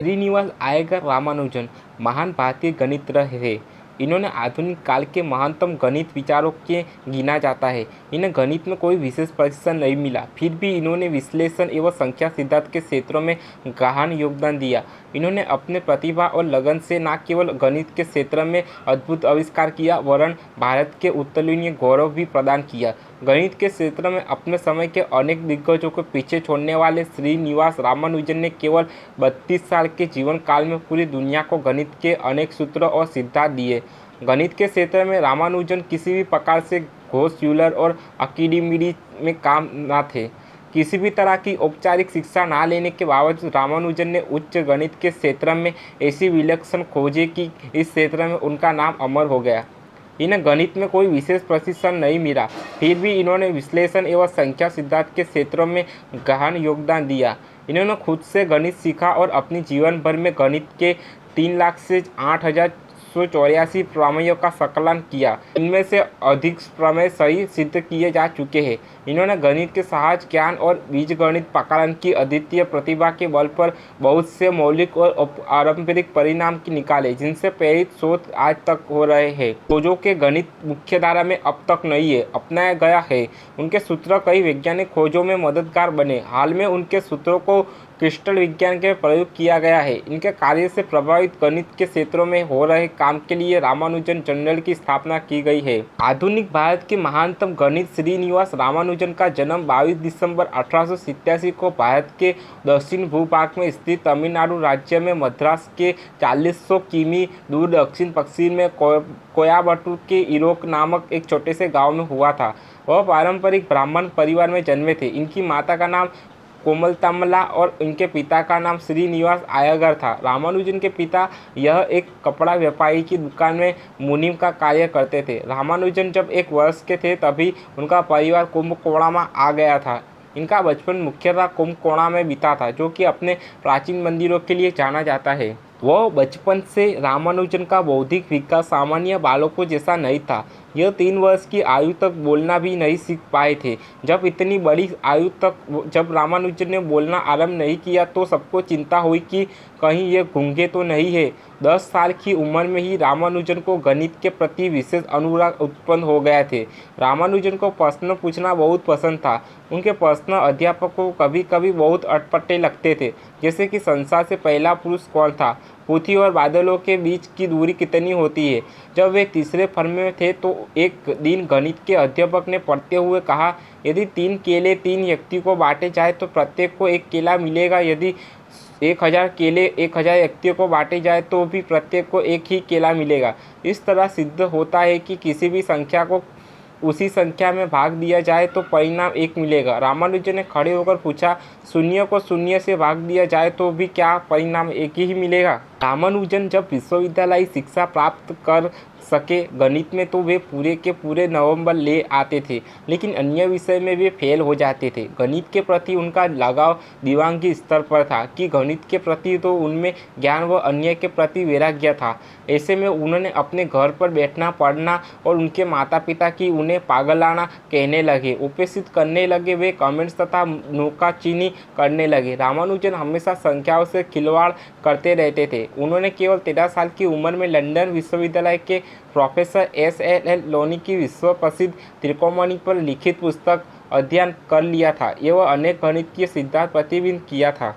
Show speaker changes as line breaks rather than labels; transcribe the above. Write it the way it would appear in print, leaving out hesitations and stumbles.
श्रीनिवास अय्यर रामानुजन महान भारतीय गणितज्ञ थे। इन्होंने आधुनिक काल के महानतम गणित विचारों के गिना जाता है। इन्हें गणित में कोई विशेष प्रशिक्षण नहीं मिला, फिर भी इन्होंने विश्लेषण एवं संख्या सिद्धांत के क्षेत्रों में गहन योगदान दिया। इन्होंने अपने प्रतिभा और लगन से न केवल गणित के क्षेत्र में अद्भुत आविष्कार किया, वरन भारत के उत्तुलनीय गौरव भी प्रदान किया। गणित के क्षेत्र में अपने समय के अनेक दिग्गजों को पीछे छोड़ने वाले श्रीनिवास रामानुजन ने केवल 32 साल के जीवन काल में पूरी दुनिया को गणित के अनेक सूत्र और सिद्धांत दिए। गणित के क्षेत्र में रामानुजन किसी भी प्रकार से घोष यूलर और अकादमी में काम न थे। किसी भी तरह की औपचारिक शिक्षा न लेने के बावजूद रामानुजन ने उच्च गणित के क्षेत्र में ऐसी विलक्षण खोजें कि इस क्षेत्र में उनका नाम अमर हो गया। इन्हें गणित में कोई विशेष प्रशिक्षण नहीं मिला, फिर भी इन्होंने विश्लेषण एवं संख्या सिद्धांत के क्षेत्रों में गहन योगदान दिया। इन्होंने खुद से गणित सीखा और अपनी जीवन भर में गणित के 3 लाख से 8,184 प्रमेयों का संकलन किया। इनमें से अधिक प्रमेय सही सिद्ध किए जा चुके हैं। इन्होंने गणित के सहज ज्ञान और बीजगणित प्रकरण की अद्वितीय प्रतिभा के बल पर बहुत से मौलिक और पारंपरिक परिणाम निकाले, जिनसे प्रेरित शोध आज तक हो रहे हैं। खोजों के गणित मुख्यधारा में अब तक नहीं है अपनाया गया है। उनके सूत्र कई वैज्ञानिक खोजों में मददगार बने। हाल में उनके सूत्रों को क्रिस्टल विज्ञान के प्रयोग किया गया है। इनके कार्य से प्रभावित गणित के क्षेत्रों में हो रहे काम के लिए रामानुजन जर्नल की स्थापना की गई है। आधुनिक भारत के महानतम गणित श्रीनिवास रामानुजन का जन्म 22 दिसंबर 1887 को भारत के दक्षिण भूभाग में स्थित तमिलनाडु राज्य में मद्रास के 4000 किमी दूर दक्षिण पश्चिम में कोयम्बटूर के इरोक नामक एक छोटे से गाँव में हुआ था। वह पारंपरिक ब्राह्मण परिवार में जन्मे थे। इनकी माता का नाम कोमलतमला और इनके पिता का नाम श्रीनिवास अय्यर था। रामानुजन के पिता यह एक कपड़ा व्यापारी की दुकान में मुनीम का कार्य करते थे। रामानुजन जब 1 वर्ष के थे तभी उनका परिवार कुंभकोणम में आ गया था। इनका बचपन मुख्यतः कुंभकोणम में बीता था, जो कि अपने प्राचीन मंदिरों के लिए जाना जाता है। वह बचपन से रामानुजन का बौद्धिक विकास सामान्य बालकों जैसा नहीं था। यह 3 वर्ष की आयु तक बोलना भी नहीं सीख पाए थे। जब इतनी बड़ी आयु तक जब रामानुजन ने बोलना आरंभ नहीं किया तो सबको चिंता हुई कि कहीं ये गूंगे तो नहीं है। 10 साल की उम्र में ही रामानुजन को गणित के प्रति विशेष अनुराग उत्पन्न हो गए थे। रामानुजन को प्रश्न पूछना बहुत पसंद था। उनके प्रश्न अध्यापक को कभी कभी बहुत अटपटे लगते थे, जैसे कि संसार से पहला पुरुष कौन था, पृथ्वी और बादलों के बीच की दूरी कितनी होती है। जब वे तीसरे फर्म में थे तो एक दिन गणित के अध्यापक ने पढ़ते हुए कहा, यदि 3 केले 3 व्यक्ति को बांटे जाए तो प्रत्येक को 1 केला मिलेगा। यदि 1000 केले 1000 व्यक्तियों को बांटे जाए तो भी प्रत्येक को 1 ही केला मिलेगा। इस तरह सिद्ध होता है कि किसी भी संख्या को उसी संख्या में भाग दिया जाए तो परिणाम 1 मिलेगा। रामानुजन ने खड़े होकर पूछा, शून्य को शून्य से भाग दिया जाए तो भी क्या परिणाम 1 ही मिलेगा? रामानुजन जब विश्वविद्यालय शिक्षा प्राप्त कर सके गणित में तो वे पूरे के पूरे नवंबर ले आते थे, लेकिन अन्य विषय में वे फेल हो जाते थे। गणित के प्रति उनका लगाव दीवानगी स्तर पर था कि गणित के प्रति तो उनमें ज्ञान व अन्य के प्रति वैराग्य था। ऐसे में उन्होंने अपने घर पर बैठना पढ़ना और उनके माता पिता की उन्हें पागलाना कहने लगे, उपेक्षित करने लगे। वे कमेंट्स तथा नुक्ताचीनी करने लगे। रामानुजन हमेशा संख्याओं से खिलवाड़ करते रहते थे। उन्होंने केवल 13 साल की उम्र में लंदन विश्वविद्यालय के प्रोफेसर SLL लोनी की विश्व प्रसिद्ध त्रिकोणमिति पर लिखित पुस्तक अध्ययन कर लिया था एवं अनेक गणितीय सिद्धांत प्रतिबिंबित किया था।